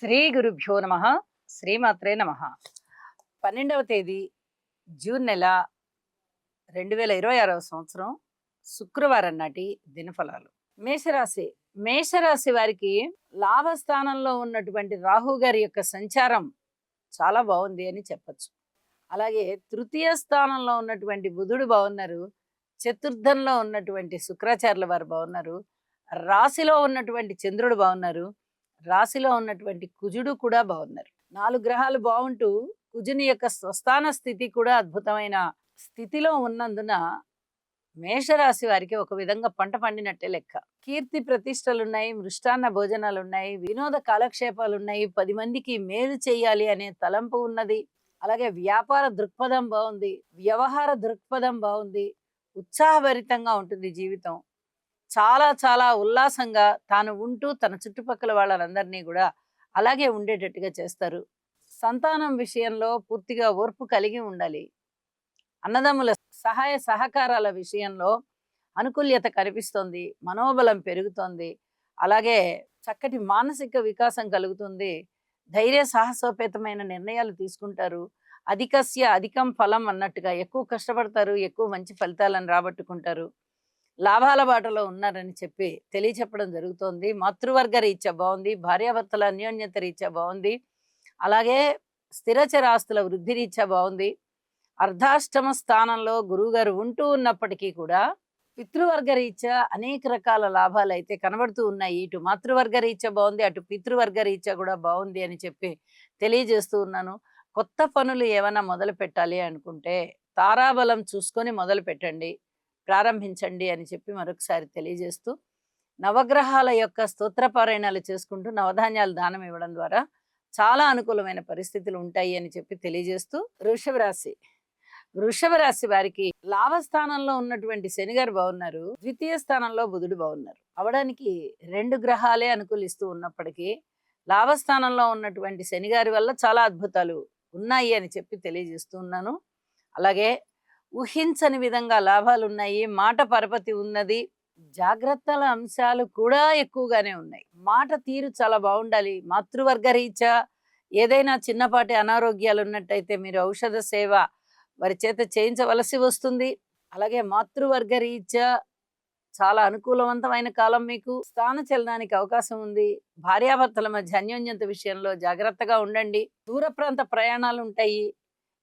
శ్రీ గురుభ్యో నమ. శ్రీమాత్రే నమ. 12వ తేదీ జూన్ నెల 2026 సంవత్సరం శుక్రవారం నాటి దినఫలాలు. మేషరాశి. మేషరాశి వారికి లాభస్థానంలో ఉన్నటువంటి రాహు గారి యొక్క సంచారం చాలా బాగుంది అని చెప్పచ్చు. అలాగే తృతీయ స్థానంలో ఉన్నటువంటి బుధుడు బాగున్నారు. చతుర్థంలో ఉన్నటువంటి శుక్రాచార్యుల వారు బాగున్నారు. రాశిలో ఉన్నటువంటి చంద్రుడు బాగున్నారు. రాశిలో ఉన్నటువంటి కుజుడు కూడా బాగున్నారు. 4 గ్రహాలు బాగుంటూ కుజుని యొక్క స్వస్థాన స్థితి కూడా అద్భుతమైన స్థితిలో ఉన్నందున మేషరాశి వారికి ఒక విధంగా పంట పండినట్టే లెక్క. కీర్తి ప్రతిష్టలున్నాయి, మృష్టాన్న భోజనాలున్నాయి, వినోద కాలక్షేపాలున్నాయి, 10 మందికి మేలు చేయాలి అనే తలంపు ఉన్నది. అలాగే వ్యాపార దృక్పథం బాగుంది, వ్యవహార దృక్పథం బాగుంది, ఉత్సాహభరితంగా ఉంటుంది జీవితం. చాలా చాలా ఉల్లాసంగా తాను ఉంటూ తన చుట్టుపక్కల వాళ్ళందరినీ కూడా అలాగే ఉండేటట్టుగా చేస్తారు. సంతానం విషయంలో పూర్తిగా ఓర్పు కలిగి ఉండాలి. అన్నదమ్ముల సహాయ సహకారాల విషయంలో అనుకూల్యత కనిపిస్తోంది, మనోబలం పెరుగుతోంది. అలాగే చక్కటి మానసిక వికాసం కలుగుతుంది. ధైర్య సాహసోపేతమైన నిర్ణయాలు తీసుకుంటారు. అధికస్య అధికం ఫలం అన్నట్టుగా ఎక్కువ కష్టపడతారు, ఎక్కువ మంచి ఫలితాలను రాబట్టుకుంటారు. లాభాల బాటలో ఉన్నారని చెప్పి తెలియచెప్పడం జరుగుతోంది. మాతృవర్గ రీత్యా బాగుంది, భార్యాభర్తల అన్యోన్యత రీత్యా బాగుంది. అలాగే స్థిరచరాస్తుల వృద్ధి రీత్యా బాగుంది. అర్ధాష్టమ స్థానంలో గురువుగారు ఉంటూ ఉన్నప్పటికీ కూడా పితృవర్గ రీత్యా అనేక రకాల లాభాలు అయితే కనబడుతూ ఉన్నాయి. ఇటు మాతృవర్గ రీత్యా బాగుంది, అటు పితృవర్గ రీత్యా కూడా బాగుంది అని చెప్పి తెలియజేస్తూ ఉన్నాను. కొత్త పనులు ఏమైనా మొదలు పెట్టాలి అనుకుంటే తారాబలం చూసుకొని మొదలు పెట్టండి, ప్రారంభించండి అని చెప్పి మరొకసారి తెలియజేస్తూ, నవగ్రహాల యొక్క స్తోత్రపారాయణాలు చేసుకుంటూ నవధాన్యాలు దానం ఇవ్వడం ద్వారా చాలా అనుకూలమైన పరిస్థితులు ఉంటాయి అని చెప్పి తెలియజేస్తూ, వృషభ రాశి. వృషభ రాశి వారికి లాభస్థానంలో ఉన్నటువంటి శనిగారు బాగున్నారు, ద్వితీయ స్థానంలో బుధుడు బాగున్నారు. అవడానికి 2 గ్రహాలే అనుకూలిస్తూ ఉన్నప్పటికీ లాభస్థానంలో ఉన్నటువంటి శనిగారి వల్ల చాలా అద్భుతాలు ఉన్నాయి అని చెప్పి తెలియజేస్తూ ఉన్నాను. అలాగే ఊహించని విధంగా లాభాలు ఉన్నాయి, మాట పరపతి ఉన్నది, జాగ్రత్తల అంశాలు కూడా ఎక్కువగానే ఉన్నాయి. మాట తీరు చాలా బాగుండాలి. మాతృవర్గ రీత్యా ఏదైనా చిన్నపాటి అనారోగ్యాలు ఉన్నట్టయితే మీరు ఔషధ సేవ వారి చేత చేయించవలసి వస్తుంది. అలాగే మాతృవర్గ రీత్యా చాలా అనుకూలవంతమైన కాలం, మీకు స్థానచలనానికి అవకాశం ఉంది. భార్యాభర్తల మధ్య అన్యోన్యత విషయంలో జాగ్రత్తగా ఉండండి. దూర ప్రాంత ప్రయాణాలు ఉంటాయి.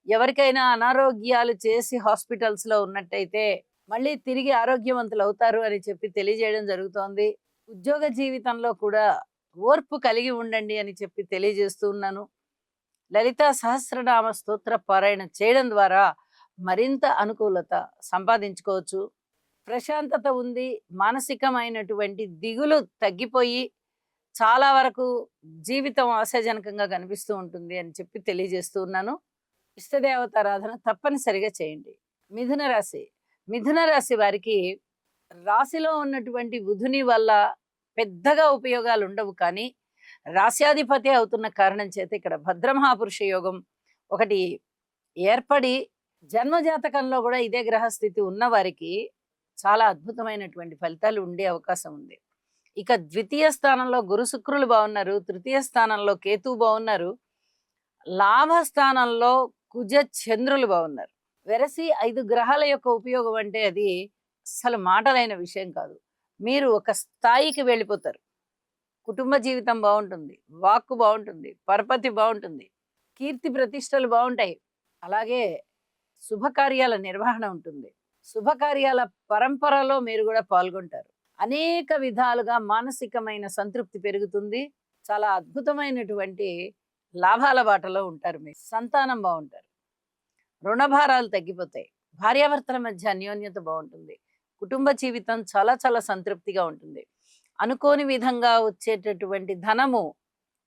ఎవరికైనా అనారోగ్యాలు చేసి హాస్పిటల్స్ లో ఉన్నట్టయితే మళ్ళీ తిరిగి ఆరోగ్యవంతులు అవుతారు అని చెప్పి తెలియజేయడం జరుగుతోంది. ఉద్యోగ జీవితంలో కూడా ఓర్పు కలిగి ఉండండి అని చెప్పి తెలియజేస్తూ ఉన్నాను. లలితా సహస్రనామ స్తోత్ర పారాయణ చేయడం ద్వారా మరింత అనుకూలత సంపాదించుకోవచ్చు. ప్రశాంతత ఉంది, మానసికమైనటువంటి దిగులు తగ్గిపోయి చాలా వరకు జీవితం ఆశాజనకంగా కనిపిస్తూ ఉంటుంది అని చెప్పి తెలియజేస్తూ ఉన్నాను. ఇష్టదేవతారాధన తప్పనిసరిగా చేయండి. మిథున రాశి. మిథున రాశి వారికి రాశిలో ఉన్నటువంటి బుధుని వల్ల పెద్దగా ఉపయోగాలు ఉండవు, కానీ రాశ్యాధిపతి అవుతున్న కారణం చేత ఇక్కడ భద్రమహాపురుష యోగం ఒకటి ఏర్పడి జన్మజాతకంలో కూడా ఇదే గ్రహస్థితి ఉన్న వారికి చాలా అద్భుతమైనటువంటి ఫలితాలు ఉండే అవకాశం ఉంది. ఇక ద్వితీయ స్థానంలో గురు శుక్రులు బాగున్నారు, తృతీయ స్థానంలో కేతు బాగున్నారు, లాభస్థానంలో కుజ చంద్రులు బాగున్నారు. వెరసి 5 గ్రహాల యొక్క ఉపయోగం అంటే అది అసలు మాటలైన విషయం కాదు. మీరు ఒక స్థాయికి వెళ్ళిపోతారు. కుటుంబ జీవితం బాగుంటుంది, వాక్కు బాగుంటుంది, పరపతి బాగుంటుంది, కీర్తి ప్రతిష్టలు బాగుంటాయి. అలాగే శుభకార్యాల నిర్వహణ ఉంటుంది. శుభకార్యాల పరంపరలో మీరు కూడా పాల్గొంటారు. అనేక విధాలుగా మానసికమైన సంతృప్తి పెరుగుతుంది. చాలా అద్భుతమైనటువంటి లాభాల బాటలో ఉంటారు. మీ సంతానం బాగుంటారు, రుణభారాలు తగ్గిపోతాయి, భార్యాభర్తల మధ్య అన్యోన్యత బాగుంటుంది, కుటుంబ జీవితం చాలా చాలా సంతృప్తిగా ఉంటుంది. అనుకోని విధంగా వచ్చేటటువంటి ధనము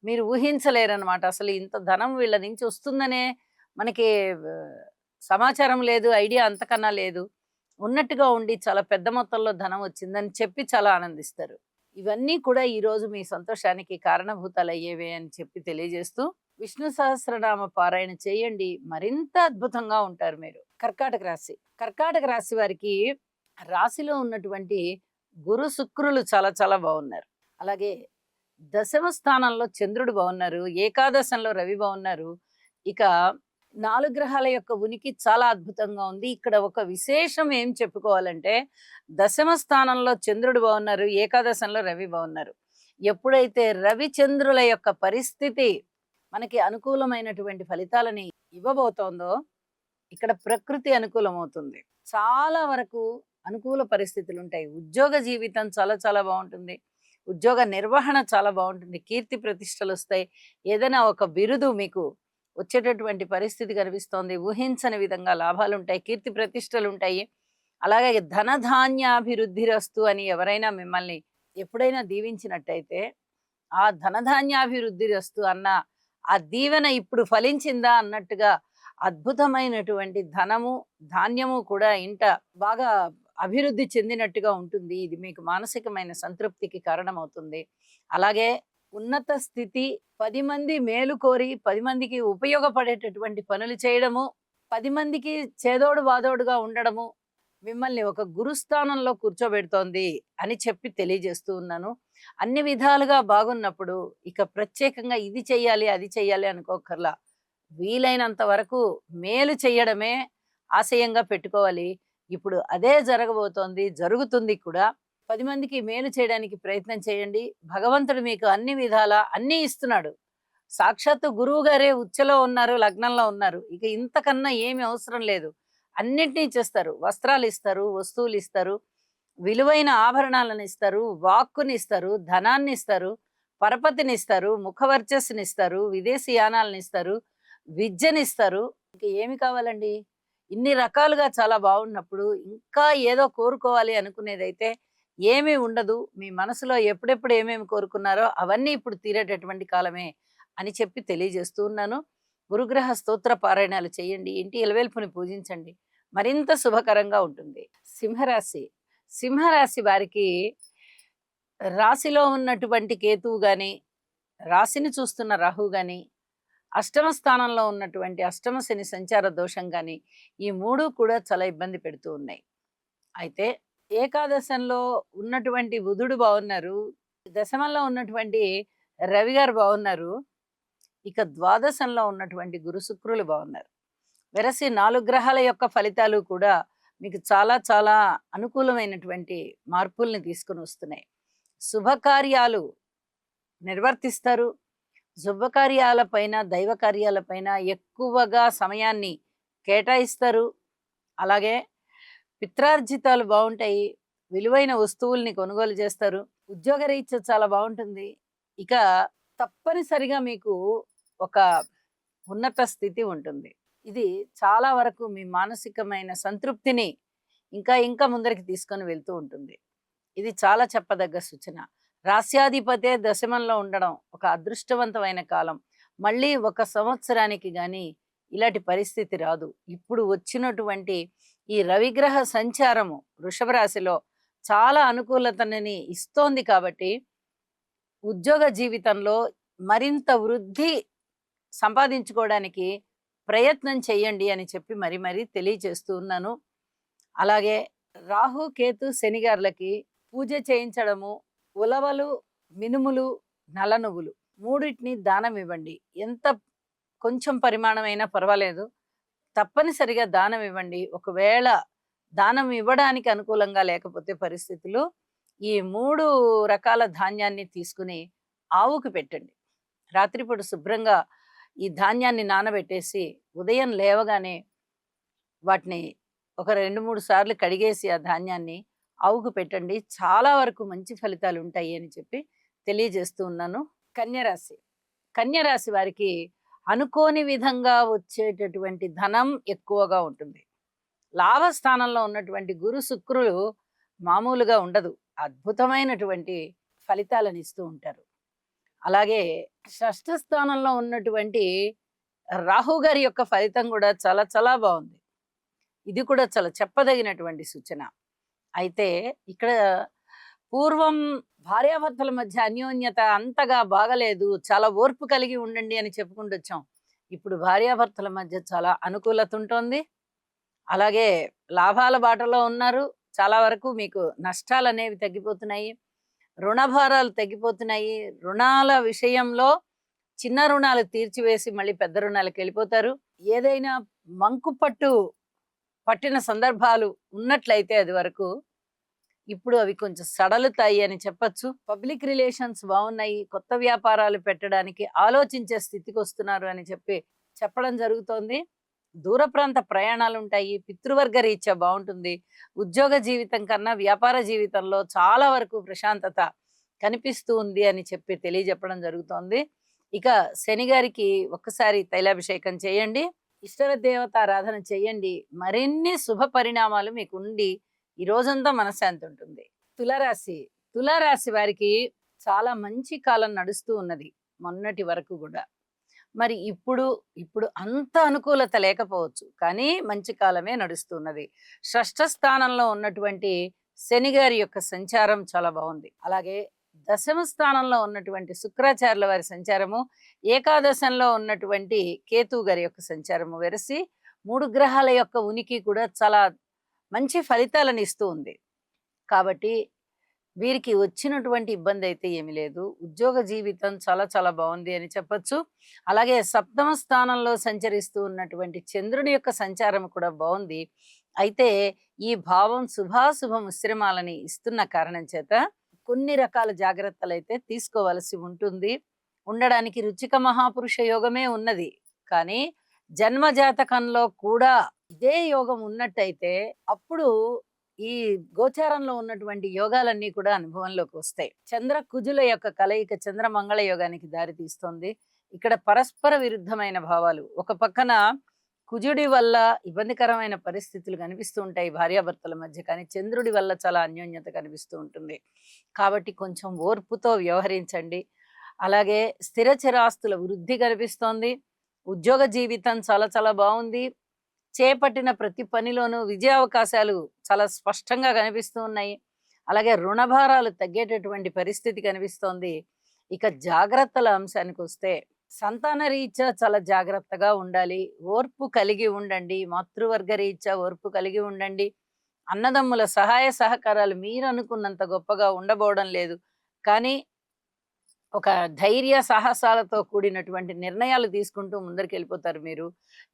మీరు ఊహించలేరన్నమాట. అసలు ఇంత ధనం వీళ్ళ నుంచి వస్తుందనే మనకి సమాచారం లేదు, ఐడియా అంతకన్నా లేదు. ఉన్నట్టుగా ఉండి చాలా పెద్ద మొత్తంలో ధనం వచ్చిందని చెప్పి చాలా ఆనందిస్తారు. ఇవన్నీ కూడా ఈరోజు మీ సంతోషానికి కారణభూతాలు అయ్యేవే అని చెప్పి తెలియజేస్తూ, విష్ణు సహస్రనామ పారాయణ చేయండి, మరింత అద్భుతంగా ఉంటారు మీరు. కర్కాటక రాశి. కర్కాటక రాశి వారికి రాశిలో ఉన్నటువంటి గురు శుక్రులు చాలా చాలా బాగున్నారు. అలాగే దశమ స్థానంలో చంద్రుడు బాగున్నారు, ఏకాదశంలో రవి బాగున్నారు. ఇక 4 గ్రహాల యొక్క ఉనికి చాలా అద్భుతంగా ఉంది. ఇక్కడ ఒక విశేషం ఏం చెప్పుకోవాలంటే, దశమ స్థానంలో చంద్రుడు బాగున్నారు, ఏకాదశంలో రవి బాగున్నారు. ఎప్పుడైతే రవి చంద్రుల యొక్క పరిస్థితి మనకి అనుకూలమైనటువంటి ఫలితాలని ఇవ్వబోతోందో, ఇక్కడ ప్రకృతి అనుకూలమవుతుంది. చాలా వరకు అనుకూల పరిస్థితులుంటాయి. ఉద్యోగ జీవితం చాలా చాలా బావుంటుంది. ఉద్యోగ నిర్వహణ చాలా బావుంటుంది. కీర్తి ప్రతిష్టలొస్తాయి. ఏదైనా ఒక బిరుదు మీకు వచ్చేటటువంటి పరిస్థితి కనిపిస్తోంది. ఊహించని విధంగా లాభాలుంటాయి. కీర్తి ప్రతిష్టలుంటాయి. అలాగే ధనధాన్యాభివృద్ధిరస్తు అని ఎవరైనా మిమ్మల్ని ఎప్పుడైనా దీవించినట్టయితే, ఆ ధనధాన్యాభివృద్ధిరస్తు అన్న ఆ దీవెన ఇప్పుడు ఫలించిందా అన్నట్టుగా అద్భుతమైనటువంటి ధనము, ధాన్యము కూడా ఇంట బాగా అభివృద్ధి చెందినట్టుగా ఉంటుంది. ఇది మీకు మానసికమైన సంతృప్తికి కారణమవుతుంది. అలాగే ఉన్నత స్థితి, 10 మంది మేలు కోరి 10 మందికి ఉపయోగపడేటటువంటి పనులు చేయడము, 10 మందికి చేదోడు వాదోడుగా ఉండడము, మిమ్మల్ని ఒక గురుస్థానంలో కూర్చోబెడుతోంది అని చెప్పి తెలియజేస్తూ ఉన్నాను. అన్ని విధాలుగా బాగున్నప్పుడు ఇక ప్రత్యేకంగా ఇది చెయ్యాలి, అది చెయ్యాలి అనుకోక్కర్లా. వీలైనంత వరకు మేలు చెయ్యడమే ఆశయంగా పెట్టుకోవాలి. ఇప్పుడు అదే జరగబోతోంది, జరుగుతుంది కూడా. 10 మందికి మేలు చేయడానికి ప్రయత్నం చేయండి. భగవంతుడు మీకు అన్ని విధాలా అన్నీ ఇస్తున్నాడు. సాక్షాత్తు గురువు గారే ఉచ్ఛలో ఉన్నారు, లగ్నంలో ఉన్నారు. ఇక ఇంతకన్నా ఏమి అవసరం లేదు. అన్నిటినీ ఇచ్చేస్తారు. వస్త్రాలు ఇస్తారు, వస్తువులు ఇస్తారు, విలువైన ఆభరణాలను ఇస్తారు, వాక్కుని ఇస్తారు, ధనాన్ని ఇస్తారు, పరపతిని ఇస్తారు, ముఖవర్చస్సుని ఇస్తారు, విదేశీ యానాలను ఇస్తారు, విద్యనిస్తారు. ఇంక ఏమి కావాలండి? ఇన్ని రకాలుగా చాలా బాగున్నప్పుడు ఇంకా ఏదో కోరుకోవాలి అనుకునేదైతే ఏమీ ఉండదు. మీ మనసులో ఎప్పుడెప్పుడు ఏమేమి కోరుకున్నారో అవన్నీ ఇప్పుడు తీరేటటువంటి కాలమే అని చెప్పి తెలియజేస్తూ ఉన్నాను. గురుగ్రహ స్తోత్ర పారాయణాలు చేయండి. ఇంటి ఇలవేల్పుని పూజించండి. మరింత శుభకరంగా ఉంటుంది. సింహరాశి. సింహరాశి వారికి రాశిలో ఉన్నటువంటి కేతువు గాని, రాశిని చూస్తున్న రాహు గాని, అష్టమ స్థానంలో ఉన్నటువంటి అష్టమ శని సంచార దోషం గాని, ఈ 3 కూడా చాలా ఇబ్బంది పెడుతూ ఉన్నాయి. అయితే ఏకాదశంలో ఉన్నటువంటి బుధుడు బాగున్నారు, దశమంలో ఉన్నటువంటి రవి గారు బాగున్నారు, ఇక ద్వాదశంలో ఉన్నటువంటి గురు శుక్రులు బాగున్నారు. వెరసి 4 గ్రహాల యొక్క ఫలితాలు కూడా మీకు చాలా చాలా అనుకూలమైనటువంటి మార్పుల్ని తీసుకొని వస్తున్నాయి. శుభకార్యాలు నిర్వర్తిస్తారు. శుభకార్యాలపైన, దైవ కార్యాలపైన ఎక్కువగా సమయాన్ని కేటాయిస్తారు. అలాగే పిత్రార్జితాలు బాగుంటాయి. విలువైన వస్తువుల్ని కొనుగోలు చేస్తారు. ఉద్యోగరీత్యా చాలా బాగుంటుంది. ఇక తప్పనిసరిగా మీకు ఒక ఉన్నత స్థితి ఉంటుంది. ఇది చాలా వరకు మీ మానసికమైన సంతృప్తిని ఇంకా ఇంకా ముందరికి తీసుకొని వెళ్తూ ఉంటుంది. ఇది చాలా చెప్పదగ్గ సూచన. రాస్యాధిపతే దశమంలో ఉండడం ఒక అదృష్టవంతమైన కాలం. మళ్ళీ ఒక సంవత్సరానికి గాని ఇలాంటి పరిస్థితి రాదు. ఇప్పుడు వచ్చినటువంటి ఈ రవిగ్రహ సంచారము వృషభ రాశిలో చాలా అనుకూలతని ఇస్తోంది కాబట్టి ఉద్యోగ జీవితంలో మరింత వృద్ధి సంపాదించుకోవడానికి ప్రయత్నం చేయండి అని చెప్పి మరి మరి తెలియచేస్తూ ఉన్నాను. అలాగే రాహు, కేతు, శనిగారులకి పూజ చేయించడము, ఉలవలు, మినుములు, నల్ల నువ్వులు 3టిని దానం ఇవ్వండి. ఎంత కొంచెం పరిమాణమైనా పర్వాలేదు, తప్పనిసరిగా దానం ఇవ్వండి. ఒకవేళ దానం ఇవ్వడానికి అనుకూలంగా లేకపోతే పరిస్థితులు, ఈ 3 రకాల ధాన్యాన్ని తీసుకుని ఆవుకి పెట్టండి. రాత్రిపూట శుభ్రంగా ఈ ధాన్యాన్ని నానబెట్టేసి ఉదయం లేవగానే వాటిని ఒక 2-3 సార్లు కడిగేసి ఆ ధాన్యాన్ని ఆవుకు పెట్టండి. చాలా వరకు మంచి ఫలితాలు ఉంటాయి అని చెప్పి తెలియజేస్తూ ఉన్నాను. కన్యరాశి. కన్యరాశి వారికి అనుకోని విధంగా వచ్చేటటువంటి ధనం ఎక్కువగా ఉంటుంది. లాభస్థానంలో ఉన్నటువంటి గురు శుక్రులు మామూలుగా ఉండదు. అద్భుతమైనటువంటి ఫలితాలను ఇస్తూ ఉంటారు. అలాగే షష్ఠ స్థానంలో ఉన్నటువంటి రాహు గారి యొక్క ఫలితం కూడా చాలా చాలా బాగుంది. ఇది కూడా చాలా చెప్పదగినటువంటి సూచన. అయితే ఇక్కడ పూర్వం భార్యాభర్తల మధ్య అన్యోన్యత అంతగా బాగలేదు, చాలా ఓర్పు కలిగి ఉండండి అని చెప్పుకుంటూ వచ్చాం. ఇప్పుడు భార్యాభర్తల మధ్య చాలా అనుకూలత ఉంటుంది. అలాగే లాభాల బాటలో ఉన్నారు. చాలా వరకు మీకు నష్టాలు అనేవి తగ్గిపోతున్నాయి. రుణభారాలు తగ్గిపోతున్నాయి. రుణాల విషయంలో చిన్న రుణాలు తీర్చివేసి మళ్ళీ పెద్ద రుణాలకు వెళ్ళిపోతారు. ఏదైనా మంకుపట్టు పట్టిన సందర్భాలు ఉన్నట్లయితే అది వరకు ఇప్పుడు అవి కొంచెం సడలుతాయి అని చెప్పొచ్చు. పబ్లిక్ రిలేషన్స్ బాగున్నాయి. కొత్త వ్యాపారాలు పెట్టడానికి ఆలోచించే స్థితికి వస్తున్నారు అని చెప్పడం జరుగుతోంది. దూర ప్రాంత ప్రయాణాలు ఉంటాయి. పితృవర్గ రీత్యా బాగుంటుంది. ఉద్యోగ జీవితం కన్నా వ్యాపార జీవితంలో చాలా వరకు ప్రశాంతత కనిపిస్తూ ఉంది అని తెలియజెప్పడం జరుగుతోంది. ఇక శని గారికి ఒక్కసారి తైలాభిషేకం చేయండి. ఇష్టల దేవతారాధన చేయండి. మరిన్ని శుభ పరిణామాలు మీకు ఉండి ఈ రోజంతా మనశ్శాంతి ఉంటుంది. తులారాశి తులారాశి వారికి చాలా మంచి కాలం నడుస్తూ ఉన్నది మొన్నటి వరకు కూడా. మరి ఇప్పుడు అంత అనుకూలత లేకపోవచ్చు, కానీ మంచి కాలమే నడుస్తున్నది. షష్ఠ స్థానంలో ఉన్నటువంటి శని గారి యొక్క సంచారం చాలా బాగుంది. అలాగే దశమ స్థానంలో ఉన్నటువంటి శుక్రాచార్యుల వారి సంచారము, ఏకాదశంలో ఉన్నటువంటి కేతు గారి యొక్క సంచారము వెరసి 3 గ్రహాల యొక్క ఉనికి కూడా చాలా మంచి ఫలితాలను ఇస్తూ ఉంది. కాబట్టి వీరికి వచ్చినటువంటి ఇబ్బంది అయితే ఏమీ లేదు. ఉద్యోగ జీవితం చాలా చాలా బాగుంది అని చెప్పొచ్చు. అలాగే సప్తమ స్థానంలో సంచరిస్తూ ఉన్నటువంటి చంద్రుని యొక్క సంచారం కూడా బాగుంది. అయితే ఈ భావం శుభాశుభ మిశ్రమాలని ఇస్తున్న కారణం చేత కొన్ని రకాల జాగ్రత్తలు అయితే తీసుకోవలసి ఉంటుంది. ఉండడానికి రుచిక మహాపురుష యోగమే ఉన్నది, కానీ జన్మజాతకంలో కూడా ఇదే యోగం ఉన్నట్టయితే అప్పుడు ఈ గోచారంలో ఉన్నటువంటి యోగాలన్నీ కూడా అనుభవంలోకి వస్తాయి. చంద్ర కుజుల యొక్క కలయిక చంద్ర మంగళ యోగానికి దారి తీస్తుంది. ఇక్కడ పరస్పర విరుద్ధమైన భావాలు. ఒక పక్కన కుజుడి వల్ల ఇబ్బందికరమైన పరిస్థితులు కనిపిస్తూ ఉంటాయి భార్యాభర్తల మధ్య, కానీ చంద్రుడి వల్ల చాలా అన్యోన్యత కనిపిస్తూ ఉంటుంది. కాబట్టి కొంచెం ఓర్పుతో వ్యవహరించండి. అలాగే స్థిర చిరాస్తుల వృద్ధి కనిపిస్తోంది. ఉద్యోగ జీవితం చాలా చాలా బాగుంది. చేపట్టిన ప్రతి పనిలోనూ విజయావకాశాలు చాలా స్పష్టంగా కనిపిస్తూ ఉన్నాయి. అలాగే రుణభారాలు తగ్గేటటువంటి పరిస్థితి కనిపిస్తోంది. ఇక జాగ్రత్తల అంశానికి వస్తే సంతాన రీత్యా చాలా జాగ్రత్తగా ఉండాలి. ఓర్పు కలిగి ఉండండి. మాతృవర్గ రీత్యా ఓర్పు కలిగి ఉండండి. అన్నదమ్ముల సహాయ సహకారాలు మీరు అనుకున్నంత గొప్పగా ఉండబోవడం లేదు, కానీ ఒక ధైర్య సాహసాలతో కూడినటువంటి నిర్ణయాలు తీసుకుంటూ ముందరికి వెళ్ళిపోతారు మీరు.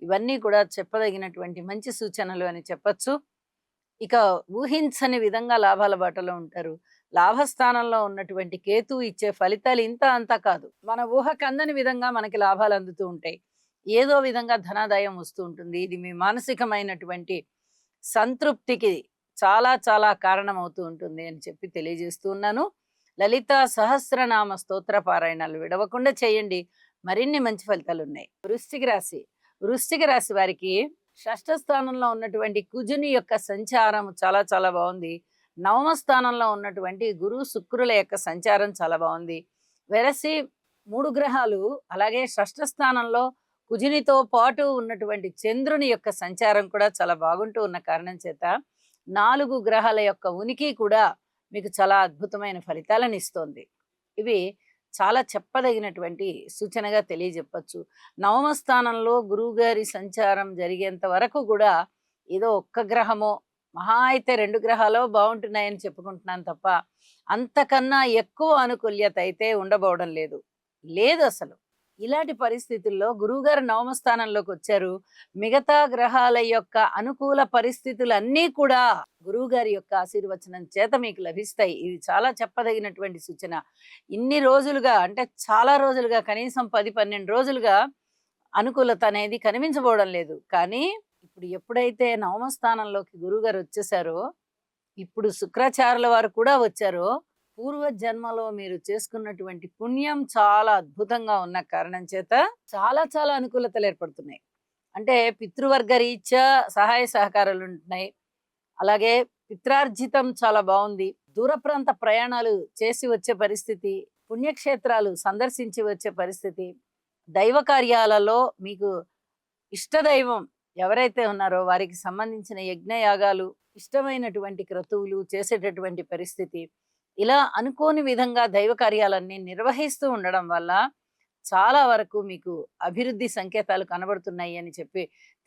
ఇవన్నీ కూడా చెప్పదగినటువంటి మంచి సూచనలు అని చెప్పచ్చు. ఇక ఊహించని విధంగా లాభాల బాటలో ఉంటారు. లాభస్థానంలో ఉన్నటువంటి కేతు ఇచ్చే ఫలితాలు ఇంత అంతా కాదు. మన ఊహకు అందని విధంగా మనకి లాభాలు అందుతూ ఉంటాయి. ఏదో విధంగా ధనాదాయం వస్తూ ఉంటుంది. ఇది మీ మానసికమైనటువంటి సంతృప్తికి చాలా చాలా కారణమవుతూ ఉంటుంది అని తెలియజేస్తూ ఉన్నాను. లలిత సహస్రనామ స్తోత్ర పారాయణాలు విడవకుండా చేయండి. మరిన్ని మంచి ఫలితాలు ఉన్నాయి. వృశ్చిక రాశి వారికి షష్ఠ స్థానంలో ఉన్నటువంటి కుజుని యొక్క సంచారం చాలా చాలా బాగుంది. నవమ స్థానంలో ఉన్నటువంటి గురు శుక్రుల యొక్క సంచారం చాలా బాగుంది. వెరసి 3 గ్రహాలు అలాగే షష్ఠ స్థానంలో కుజునితో పాటు ఉన్నటువంటి చంద్రుని యొక్క సంచారం కూడా చాలా బాగుంటూ ఉన్న కారణం చేత 4 గ్రహాల యొక్క ఉనికి కూడా మీకు చాలా అద్భుతమైన ఫలితాలను ఇస్తోంది. ఇవి చాలా చెప్పదగినటువంటి సూచనగా తెలియజెప్పచ్చు. నవమ స్థానంలో గురువు గారి సంచారం జరిగేంత వరకు కూడా ఏదో ఒక్క గ్రహమో మహా అయితే 2 గ్రహాలు బాగుంటున్నాయని చెప్పుకుంటున్నాను తప్ప అంతకన్నా ఎక్కువ అనుకూల్యత అయితే ఉండబోవడం లేదు అసలు. ఇలాంటి పరిస్థితుల్లో గురువుగారు నవమ స్థానంలోకి వచ్చారు. మిగతా గ్రహాల యొక్క అనుకూల పరిస్థితులన్నీ కూడా గురువు గారి యొక్క ఆశీర్వచనం చేత మీకు లభిస్తాయి. ఇది చాలా చెప్పదగినటువంటి సూచన. ఇన్ని రోజులుగా అంటే చాలా రోజులుగా కనీసం 10-12 రోజులుగా అనుకూలత అనేది కనిపించబోవడం లేదు. కానీ ఇప్పుడు ఎప్పుడైతే నవమ స్థానంలోకి గురువు గారు వచ్చేసారో, ఇప్పుడు శుక్రాచార్యుల వారు కూడా వచ్చారో, పూర్వ జన్మలో మీరు చేసుకున్నటువంటి పుణ్యం చాలా అద్భుతంగా ఉన్న కారణం చేత చాలా చాలా అనుకూలతలు ఏర్పడుతున్నాయి. అంటే పితృవర్గ రీత్యా సహాయ సహకారాలు ఉంటున్నాయి. అలాగే పిత్రార్జితం చాలా బాగుంది. దూర ప్రాంత ప్రయాణాలు చేసి వచ్చే పరిస్థితి, పుణ్యక్షేత్రాలు సందర్శించి వచ్చే పరిస్థితి, దైవ కార్యాలలో మీకు ఇష్టదైవం ఎవరైతే ఉన్నారో వారికి సంబంధించిన యజ్ఞయాగాలు, ఇష్టమైనటువంటి క్రతువులు చేసేటటువంటి పరిస్థితి, ఇలా అనుకోని విధంగా దైవ కార్యాలన్నీ నిర్వహిస్తూ ఉండడం వల్ల చాలా వరకు మీకు అభివృద్ధి సంకేతాలు కనబడుతున్నాయి అని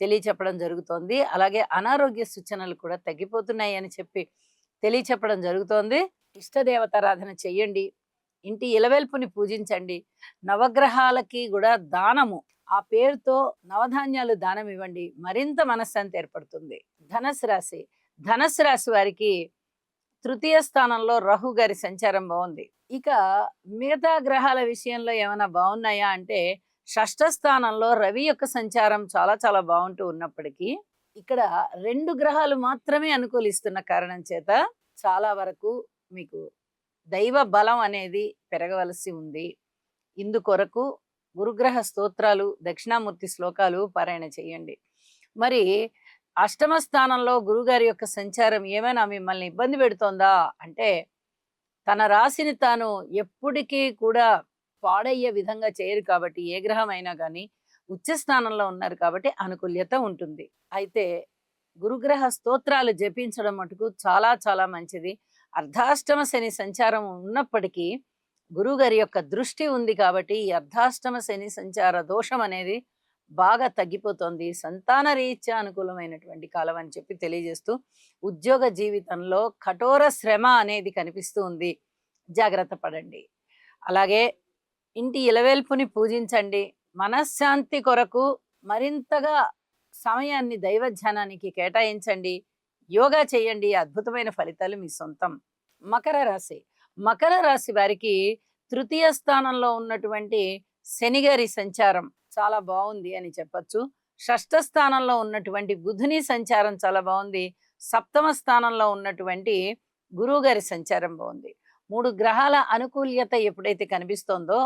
తెలియచెప్పడం జరుగుతోంది. అలాగే అనారోగ్య సూచనలు కూడా తగ్గిపోతున్నాయి అని తెలియచెప్పడం జరుగుతోంది. ఇష్టదేవతారాధన చెయ్యండి. ఇంటి ఇలవెల్పుని పూజించండి. నవగ్రహాలకి కూడా దానము ఆ పేరుతో నవధాన్యాలు దానం ఇవ్వండి. మరింత మనశ్శాంతి ఏర్పడుతుంది. ధనస్సు రాశి. ధనస్సు రాశి వారికి తృతీయ స్థానంలో రాహు గారి సంచారం బాగుంది. ఇక మిగతా గ్రహాల విషయంలో ఏమైనా బాగున్నాయా అంటే షష్ఠ స్థానంలో రవి యొక్క సంచారం చాలా చాలా బాగుంటూ ఉన్నప్పటికీ ఇక్కడ 2 గ్రహాలు మాత్రమే అనుకూలిస్తున్న కారణం చేత చాలా వరకు మీకు దైవ బలం అనేది పెరగవలసి ఉంది. ఇందుకొరకు గురుగ్రహ స్తోత్రాలు, దక్షిణామూర్తి శ్లోకాలు పారాయణ చేయండి. మరి అష్టమ స్థానంలో గురుగారి యొక్క సంచారం ఏమైనా మిమ్మల్ని ఇబ్బంది పెడుతోందా అంటే తన రాశిని తాను ఎప్పటికీ కూడా పాడయ్యే విధంగా చేయరు కాబట్టి ఏ గ్రహం అయినా కానీ ఉచ్చ స్థానంలో ఉన్నారు కాబట్టి అనుకూల్యత ఉంటుంది. అయితే గురుగ్రహ స్తోత్రాలు జపించడం మటుకు చాలా చాలా మంచిది. అర్ధాష్టమ శని సంచారం ఉన్నప్పటికీ గురుగారి యొక్క దృష్టి ఉంది కాబట్టి ఈ అర్ధాష్టమ శని సంచార దోషం అనేది బాగా తగ్గిపోతుంది. సంతాన రీత్యా అనుకూలమైనటువంటి కాలం అని చెప్పి తెలియజేస్తూ ఉద్యోగ జీవితంలో కఠోర శ్రమ అనేది కనిపిస్తూ ఉంది. జాగ్రత్త పడండి. అలాగే ఇంటి ఇలవేల్పుని పూజించండి. మనశ్శాంతి కొరకు మరింతగా సమయాన్ని దైవ ధ్యానానికి కేటాయించండి. యోగా చేయండి. అద్భుతమైన ఫలితాలు మీ సొంతం. మకర రాశి. మకర రాశి వారికి తృతీయ స్థానంలో ఉన్నటువంటి శనిగారి సంచారం చాలా బాగుంది అని చెప్పొచ్చు. షష్ఠ స్థానంలో ఉన్నటువంటి బుధుని సంచారం చాలా బాగుంది. సప్తమ స్థానంలో ఉన్నటువంటి గురువు గారి సంచారం బాగుంది. 3 గ్రహాల అనుకూల్యత ఎప్పుడైతే కనిపిస్తోందో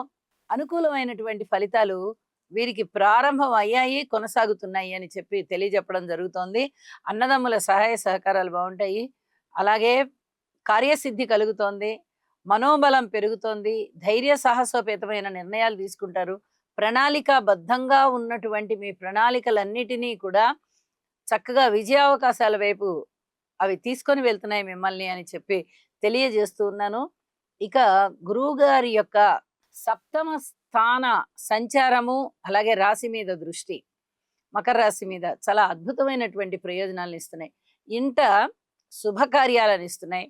అనుకూలమైనటువంటి ఫలితాలు వీరికి ప్రారంభం అయ్యాయి, కొనసాగుతున్నాయి అని చెప్పి తెలియజెప్పడం జరుగుతోంది. అన్నదమ్ముల సహాయ సహకారాలు బాగుంటాయి. అలాగే కార్యసిద్ధి కలుగుతోంది. మనోబలం పెరుగుతోంది. ధైర్య సాహసోపేతమైన నిర్ణయాలు తీసుకుంటారు. ప్రణాళికాబద్ధంగా ఉన్నటువంటి మీ ప్రణాళికలన్నిటినీ కూడా చక్కగా విజయావకాశాల వైపు అవి తీసుకొని వెళ్తున్నాయి మిమ్మల్ని అని చెప్పి తెలియజేస్తూ ఉన్నాను. ఇక గురువు గారి యొక్క సప్తమ స్థాన సంచారము అలాగే రాశి మీద దృష్టి మకర రాశి మీద చాలా అద్భుతమైనటువంటి ప్రయోజనాలను ఇస్తున్నాయి. ఇంట శుభకార్యాలను ఇస్తున్నాయి.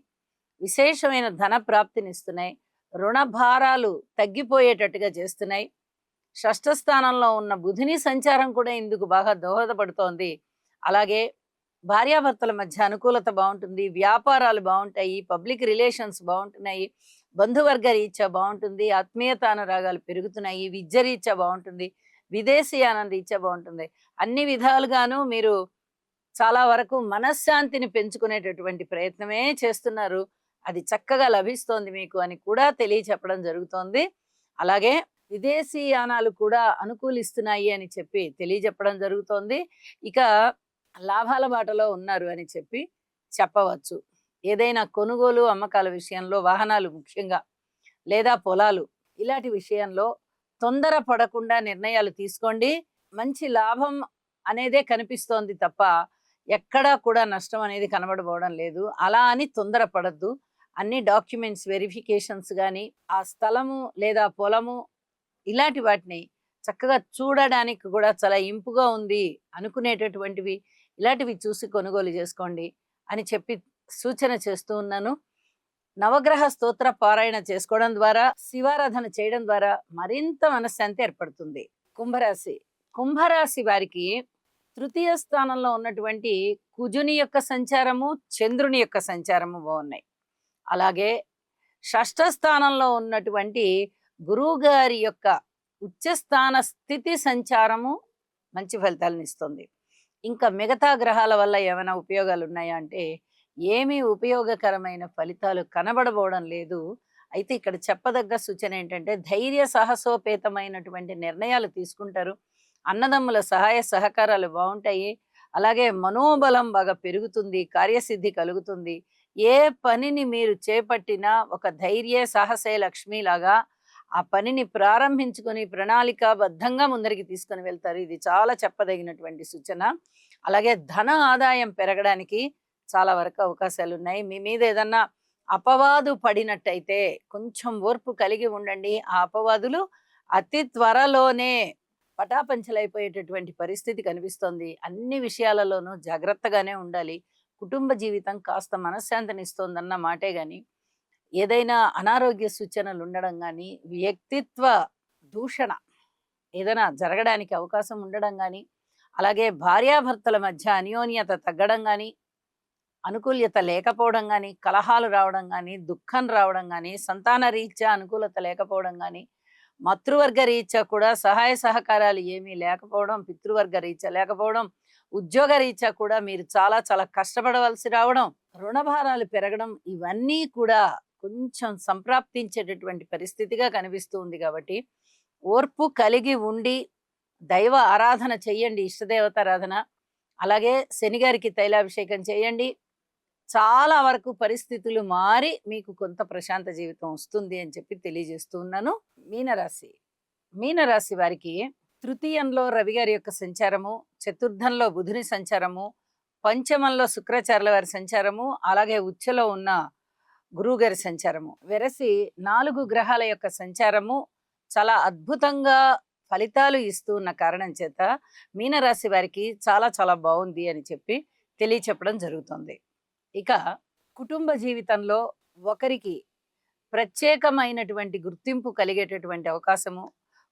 విశేషమైన ధన ప్రాప్తిని ఇస్తున్నాయి. రుణ భారాలు తగ్గిపోయేటట్టుగా చేస్తున్నాయి. షష్ఠ స్థానంలో ఉన్న బుధుని సంచారం కూడా ఇందుకు బాగా దోహదపడుతోంది. అలాగే భార్యాభర్తల మధ్య అనుకూలత బాగుంటుంది. వ్యాపారాలు బాగుంటాయి. పబ్లిక్ రిలేషన్స్ బాగుంటున్నాయి. బంధువర్గ రీత్యా బాగుంటుంది. ఆత్మీయతానురాగాలు పెరుగుతున్నాయి. విద్య రీత్యా బాగుంటుంది. విదేశీయానం రీత్యా బాగుంటుంది. అన్ని విధాలుగాను మీరు చాలా వరకు మనశ్శాంతిని పెంచుకునేటటువంటి ప్రయత్నమే చేస్తున్నారు. అది చక్కగా లభిస్తోంది మీకు అని కూడా తెలియచెప్పడం జరుగుతోంది. అలాగే విదేశీయానాలు కూడా అనుకూలిస్తున్నాయి అని చెప్పి తెలియజెప్పడం జరుగుతోంది. ఇక లాభాల బాటలో ఉన్నారు అని చెప్పి చెప్పవచ్చు. ఏదైనా కొనుగోలు అమ్మకాల విషయంలో వాహనాలు ముఖ్యంగా లేదా పొలాలు ఇలాంటి విషయంలో తొందర పడకుండా నిర్ణయాలు తీసుకోండి. మంచి లాభం అనేదే కనిపిస్తోంది తప్ప ఎక్కడా కూడా నష్టం అనేది కనబడబోవడం లేదు. అలా అని తొందర పడద్దు. అన్ని డాక్యుమెంట్స్ వెరిఫికేషన్స్ కానీ ఆ స్థలము లేదా పొలము ఇలాంటి వాటిని చక్కగా చూడడానికి కూడా చాలా ఇంపుగా ఉంది అనుకునేటటువంటివి ఇలాంటివి చూసి కొనుగోలు చేసుకోండి అని చెప్పి సూచన చేస్తూ ఉన్నాను. నవగ్రహ స్తోత్ర పారాయణ చేసుకోవడం ద్వారా శివారాధన చేయడం ద్వారా మరింత మనశ్శాంతి ఏర్పడుతుంది. కుంభరాశి. కుంభరాశి వారికి తృతీయ స్థానంలో ఉన్నటువంటి కుజుని యొక్క సంచారము, చంద్రుని యొక్క సంచారము బాగున్నాయి. అలాగే షష్ఠ స్థానంలో ఉన్నటువంటి గురువు గారి యొక్క ఉచ్చస్థాన స్థితి సంచారము మంచి ఫలితాలను ఇస్తుంది. ఇంకా మిగతా గ్రహాల వల్ల ఏమైనా ఉపయోగాలు ఉన్నాయా అంటే ఏమీ ఉపయోగకరమైన ఫలితాలు కనబడబోవడం లేదు. అయితే ఇక్కడ చెప్పదగ్గ సూచన ఏంటంటే ధైర్య సాహసోపేతమైనటువంటి నిర్ణయాలు తీసుకుంటారు. అన్నదమ్ముల సహాయ సహకారాలు బాగుంటాయి. అలాగే మనోబలం బాగా పెరుగుతుంది. కార్యసిద్ధి కలుగుతుంది. ఏ పనిని మీరు చేపట్టినా ఒక ధైర్య సాహసే లక్ష్మిలాగా ఆ పనిని ప్రారంభించుకొని ప్రణాళికాబద్ధంగా ముందరికి తీసుకొని వెళ్తారు. ఇది చాలా చెప్పదగినటువంటి సూచన. అలాగే ధన ఆదాయం పెరగడానికి చాలా వరకు అవకాశాలు ఉన్నాయి. మీ మీద ఏదన్నా అపవాదు పడినట్టయితే కొంచెం ఓర్పు కలిగి ఉండండి. ఆ అపవాదులు అతి త్వరలోనే పటాపంచలైపోయేటటువంటి పరిస్థితి కనిపిస్తోంది. అన్ని విషయాలలోనూ జాగ్రత్తగానే ఉండాలి. కుటుంబ జీవితం కాస్త మనశ్శాంతిని ఇస్తోందన్న మాటే గాని ఏదైనా అనారోగ్య సూచనలు ఉండడం గానీ, వ్యక్తిత్వ దూషణ ఏదైనా జరగడానికి అవకాశం ఉండడం గానీ, అలాగే భార్యాభర్తల మధ్య అన్యోన్యత తగ్గడం గానీ, అనుకూల్యత లేకపోవడం గానీ, కలహాలు రావడం గానీ, దుఃఖం రావడం గానీ, సంతాన రీత్యా అనుకూలత లేకపోవడం గానీ, మాతృవర్గ రీత్యా కూడా సహాయ సహకారాలు ఏమీ లేకపోవడం, పితృవర్గ రీత్యా లేకపోవడం, ఉద్యోగ రీత్యా కూడా మీరు చాలా చాలా కష్టపడవలసి రావడం, రుణభారాలు పెరగడం, ఇవన్నీ కూడా కొంచెం సంప్రాప్తించేటటువంటి పరిస్థితిగా కనిపిస్తూ ఉంది కాబట్టి, ఓర్పు కలిగి ఉండి దైవ ఆరాధన చెయ్యండి, ఇష్టదేవతారాధన. అలాగే శనిగారికి తైలాభిషేకం చేయండి. చాలా వరకు పరిస్థితులు మారి మీకు కొంత ప్రశాంత జీవితం వస్తుంది అని చెప్పి తెలియజేస్తూ ఉన్నాను. మీనరాశి. మీనరాశి వారికి తృతీయంలో రవి గారి యొక్క సంచారము, చతుర్థంలో బుధుని సంచారము, పంచమంలో శుక్రాచార్యుల వారి సంచారము, అలాగే ఉచ్చలో ఉన్న గురువు గారి సంచారము వెరసి 4 గ్రహాల యొక్క సంచారము చాలా అద్భుతంగా ఫలితాలు ఇస్తూ ఉన్న కారణం చేత మీనరాశి వారికి చాలా చాలా బాగుంది అని చెప్పి తెలియచెప్పడం జరుగుతుంది. ఇక కుటుంబ జీవితంలో ఒకరికి ప్రత్యేకమైనటువంటి గుర్తింపు కలిగేటటువంటి అవకాశము,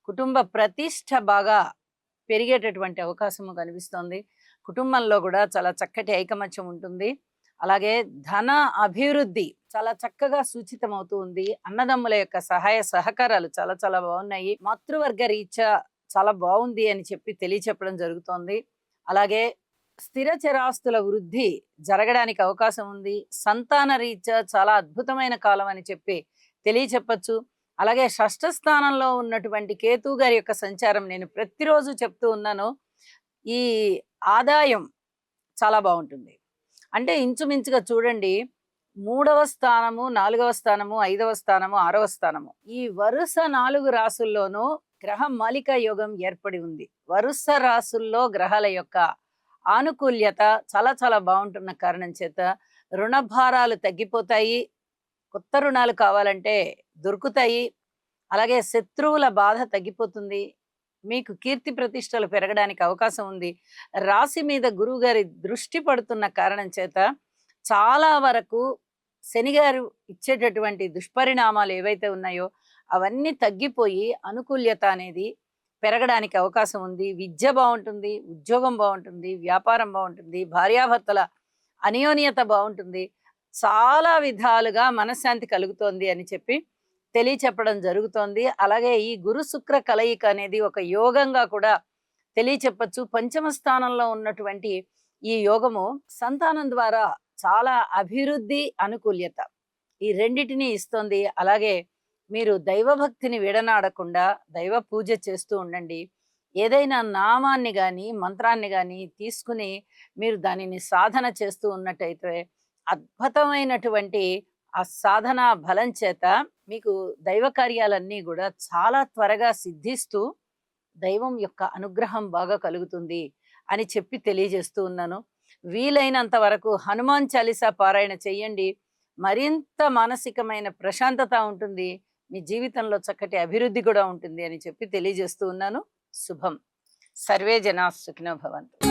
కుటుంబ ప్రతిష్ట బాగా పెరిగేటటువంటి అవకాశము కనిపిస్తోంది. కుటుంబంలో కూడా చాలా చక్కటి ఐకమత్యం ఉంటుంది. అలాగే ధన అభివృద్ధి చాలా చక్కగా సూచితమవుతూ ఉంది. అన్నదమ్ముల యొక్క సహాయ సహకారాలు చాలా చాలా బాగున్నాయి. మాతృవర్గ రీత్యా చాలా బాగుంది అని చెప్పి తెలియచెప్పడం జరుగుతోంది. అలాగే స్థిర చరాస్తుల వృద్ధి జరగడానికి అవకాశం ఉంది. సంతాన రీత్యా చాలా అద్భుతమైన కాలం అని చెప్పి తెలియచెప్పచ్చు. అలాగే షష్ఠ స్థానంలో ఉన్నటువంటి కేతు గారి యొక్క సంచారం నేను ప్రతిరోజు చెప్తూ ఉన్నాను. ఈ ఆదాయం చాలా బాగుంటుంది. అంటే ఇంచుమించుగా చూడండి, 3వ స్థానము, 4వ స్థానము, 5వ స్థానము, 6వ స్థానము, ఈ వరుస 4 రాసుల్లోనూ గ్రహ మాలిక యోగం ఏర్పడి ఉంది. వరుస రాసుల్లో గ్రహాల యొక్క ఆనుకూల్యత చాలా చాలా బాగుంటున్న కారణం చేత రుణభారాలు తగ్గిపోతాయి. కొత్త రుణాలు కావాలంటే దొరుకుతాయి. అలాగే శత్రువుల బాధ తగ్గిపోతుంది. మీకు కీర్తి ప్రతిష్టలు పెరగడానికి అవకాశం ఉంది. రాశి మీద గురువు గారి దృష్టి పడుతున్న కారణం చేత చాలా వరకు శని గారు ఇచ్చేటటువంటి దుష్పరిణామాలు ఏవైతే ఉన్నాయో అవన్నీ తగ్గిపోయి అనుకూల్యత అనేది పెరగడానికి అవకాశం ఉంది. విద్య బాగుంటుంది, ఉద్యోగం బాగుంటుంది, వ్యాపారం బాగుంటుంది, భార్యాభర్తల అన్యోన్యత బాగుంటుంది. చాలా విధాలుగా మనశ్శాంతి కలుగుతోంది అని చెప్పి తెలియచెప్పడం జరుగుతోంది. అలాగే ఈ గురు శుక్ర కలయిక అనేది ఒక యోగంగా కూడా తెలియచెప్పచ్చు. పంచమ స్థానంలో ఉన్నటువంటి ఈ యోగము సంతానం ద్వారా చాలా అభివృద్ధి, అనుకూల్యత ఈ రెండిటిని ఇస్తుంది. అలాగే మీరు దైవభక్తిని విడనాడకుండా దైవ పూజ చేస్తూ ఉండండి. ఏదైనా నామాన్ని కానీ మంత్రాన్ని కానీ తీసుకుని మీరు దానిని సాధన చేస్తూ ఉన్నట్టయితే అద్భుతమైనటువంటి ఆ సాధన బలం చేత మీకు దైవ కార్యాలన్నీ కూడా చాలా త్వరగా సిద్ధిస్తూ దైవం యొక్క అనుగ్రహం బాగా కలుగుతుంది అని చెప్పి తెలియజేస్తూ ఉన్నాను. వీలైనంత వరకు హనుమాన్ చాలీసా పారాయణ చెయ్యండి. మరింత మానసికమైన ప్రశాంతత ఉంటుంది. మీ జీవితంలో చక్కటి అభివృద్ధి కూడా ఉంటుంది అని చెప్పి తెలియజేస్తూ ఉన్నాను. శుభం. సర్వే జనా సుఖినో భవంతు.